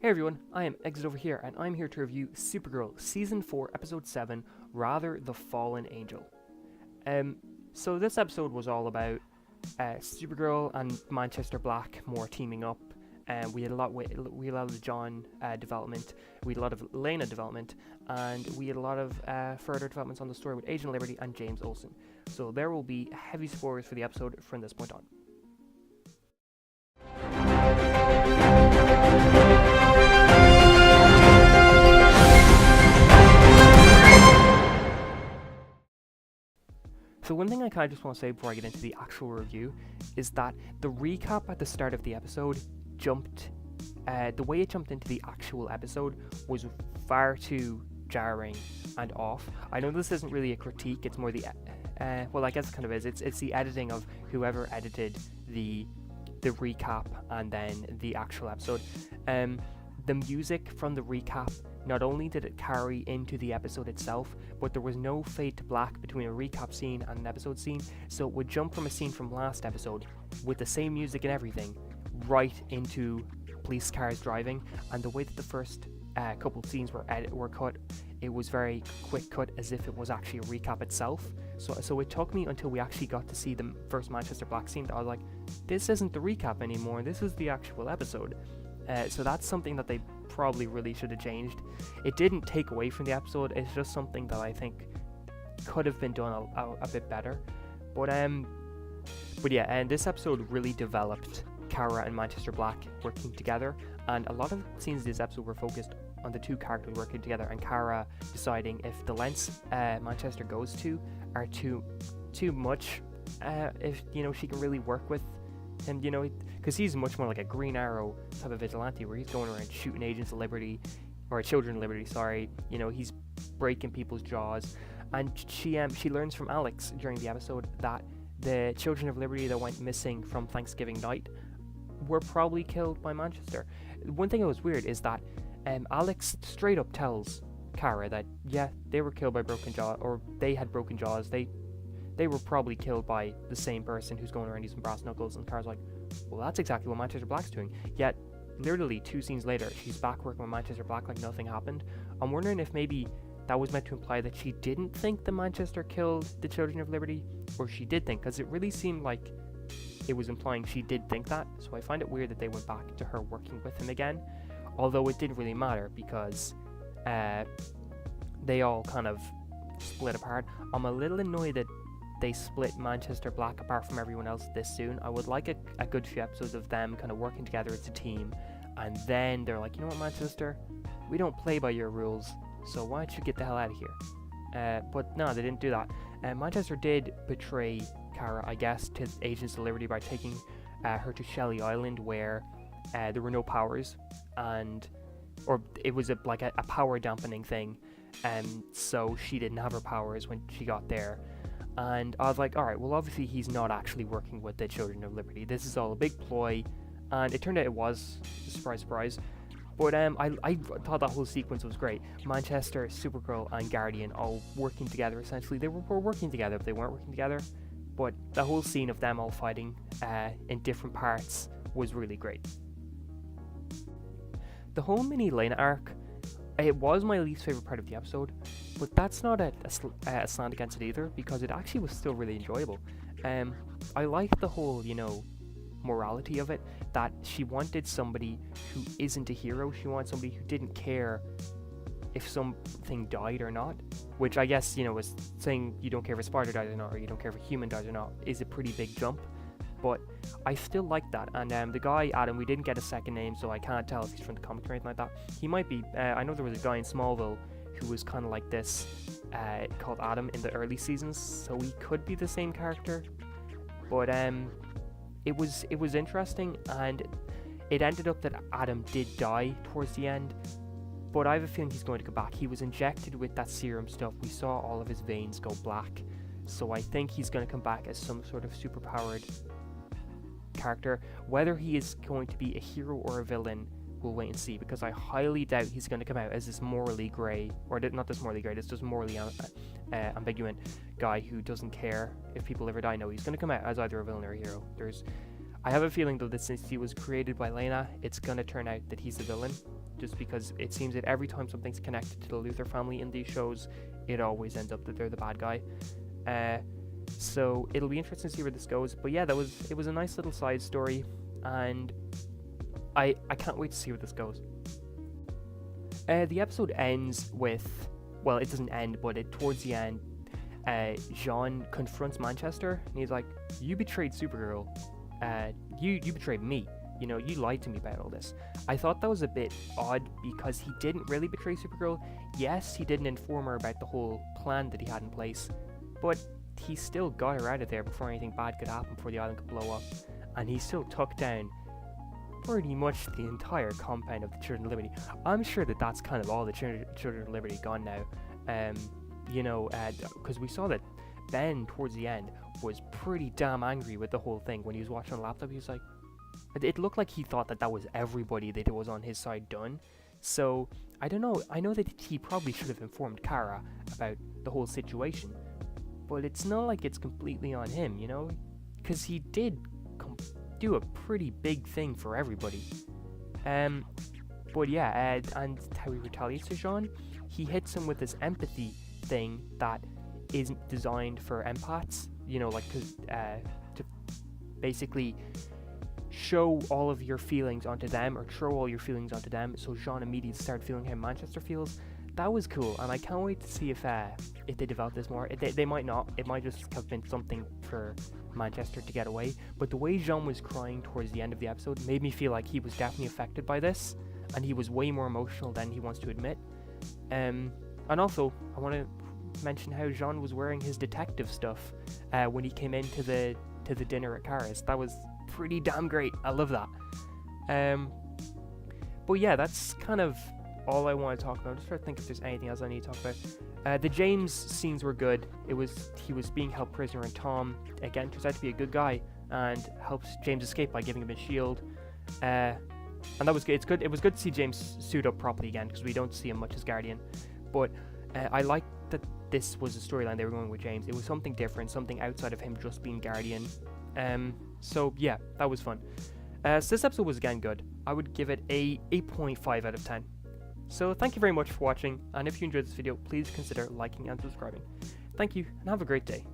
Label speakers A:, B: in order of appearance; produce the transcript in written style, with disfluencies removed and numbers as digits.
A: Hey everyone, I am Exit over here, and I'm here to review Supergirl Season 4, Episode 7, Rather the Fallen Angel. So this episode was all about Supergirl and Manchester Black more teaming up, and we had a lot of John development, we had a lot of Lena development, and we had a lot of further developments on the story with Agent Liberty and James Olsen. So there will be heavy spoilers for the episode from this point on. So one thing I kind of just want to say before I get into the actual review is that the recap at the start of the episode the way it jumped into the actual episode was far too jarring and off. I know this isn't really a critique, it's more the, well I guess it kind of is, it's the editing of whoever edited the recap and then the actual episode. The music from the recap, not only did it carry into the episode itself, but there was no fade to black between a recap scene and an episode scene, so it would jump from a scene from last episode with the same music and everything right into police cars driving. And the way that the first couple scenes were cut, it was very quick cut, as if it was actually a recap itself. So it took me until we actually got to see the first Manchester Black scene that I was like, this isn't the recap anymore, this is the actual episode. So that's something that they probably really should have changed. It didn't take away from the episode, it's just something that I think could have been done a bit better. But yeah, and this episode really developed Kara and Manchester Black working together, and a lot of scenes in this episode were focused on the two characters working together, and Kara deciding if the lengths Manchester goes to are too much, if she can really work with him, because he's much more like a Green Arrow type of vigilante, where he's going around shooting agents of liberty, or children of liberty, sorry. He's breaking people's jaws. And she learns from Alex during the episode that the children of liberty that went missing from Thanksgiving night were probably killed by Manchester. One thing that was weird is that Alex straight up tells Kara that they were killed by broken jaw, or they had broken jaws. They were probably killed by the same person who's going around using brass knuckles. And Kara's like, well, that's exactly what Manchester Black's doing. Yet, literally 2 scenes later, she's back working with Manchester Black like nothing happened. I'm wondering if maybe that was meant to imply that she didn't think that Manchester killed the Children of Liberty, or she did think, because it really seemed like it was implying she did think that. So I find it weird that they went back to her working with him again, although it didn't really matter because they all kind of split apart. I'm a little annoyed that they split Manchester Black apart from everyone else this soon. I would like a good few episodes of them kind of working together as a team, and then they're like, you know what, Manchester, we don't play by your rules, so why don't you get the hell out of here? But no, they didn't do that. Manchester did betray Kara, I guess, to Agents of Liberty by taking her to Shelley Island, where there were no powers, or it was a power dampening thing, and so she didn't have her powers when she got there. And I was like, alright, well obviously he's not actually working with the Children of Liberty. This is all a big ploy, and it turned out it was. Surprise, surprise. But I thought that whole sequence was great. Manchester, Supergirl, and Guardian all working together, essentially. They were working together, but they weren't working together. But the whole scene of them all fighting in different parts was really great. The whole mini Lena arc, it was my least favorite part of the episode, but that's not a slant against it either, because it actually was still really enjoyable. I liked the whole, morality of it, that she wanted somebody who isn't a hero. She wanted somebody who didn't care if something died or not, which I guess, was saying you don't care if a spider dies or not, or you don't care if a human dies or not, is a pretty big jump. But I still like that. And the guy, Adam, we didn't get a second name, so I can't tell if he's from the comics or anything like that. He might be. I know there was a guy in Smallville who was kind of like this, called Adam in the early seasons, so he could be the same character. But it was interesting, and it ended up that Adam did die towards the end. But I have a feeling he's going to come back. He was injected with that serum stuff. We saw all of his veins go black, so I think he's going to come back as some sort of superpowered character. Whether he is going to be a hero or a villain, we'll wait and see, because I highly doubt he's going to come out as this morally grey, or not this morally grey, this just morally ambiguous guy who doesn't care if people live or die. No, he's going to come out as either a villain or a hero. I have a feeling though that since he was created by Lena, it's going to turn out that he's a villain, just because it seems that every time something's connected to the Luthor family in these shows, it always ends up that they're the bad guy. So it'll be interesting to see where this goes. But yeah, it was a nice little side story, and I can't wait to see where this goes. The episode ends with, well, it doesn't end, but towards the end, Jean confronts Manchester, and he's like, "You betrayed Supergirl. You betrayed me. You know, you lied to me about all this." I thought that was a bit odd because he didn't really betray Supergirl. Yes, he didn't inform her about the whole plan that he had in place, but he still got her out of there before anything bad could happen, before the island could blow up, and he still took down pretty much the entire compound of the Children of Liberty. I'm sure that that's kind of all the Children of Liberty gone now. You know, because we saw that Ben towards the end was pretty damn angry with the whole thing. When he was watching on the laptop, he was like, it looked like he thought that was everybody that was on his side done. So I don't know. I know that he probably should have informed Kara about the whole situation, but it's not like it's completely on him, you know, because he did do a pretty big thing for everybody. But yeah, and how he retaliates to Jean, he hits him with this empathy thing that isn't designed for empaths, you know, like to basically show all of your feelings onto them, or throw all your feelings onto them. So Jean immediately started feeling how Manchester feels. That was cool, and I can't wait to see if they develop this more. They might not. It might just have been something for Manchester to get away. But the way Jean was crying towards the end of the episode made me feel like he was definitely affected by this, and he was way more emotional than he wants to admit. And also, I want to mention how Jean was wearing his detective stuff when he came into the dinner at Kara's. That was pretty damn great. I love that. But yeah, that's kind of all I want to talk about. I'm just trying to think if there's anything else I need to talk about. The James scenes were good. He was being held prisoner, and Tom again turns out to be a good guy and helps James escape by giving him a shield. And that was good. It's good. It was good to see James suit up properly again, because we don't see him much as Guardian. But I like that this was a storyline they were going with James. It was something different, something outside of him just being Guardian. So yeah, that was fun. So this episode was again good. I would give it a 8.5 out of 10. So thank you very much for watching, and if you enjoyed this video, please consider liking and subscribing. Thank you, and have a great day.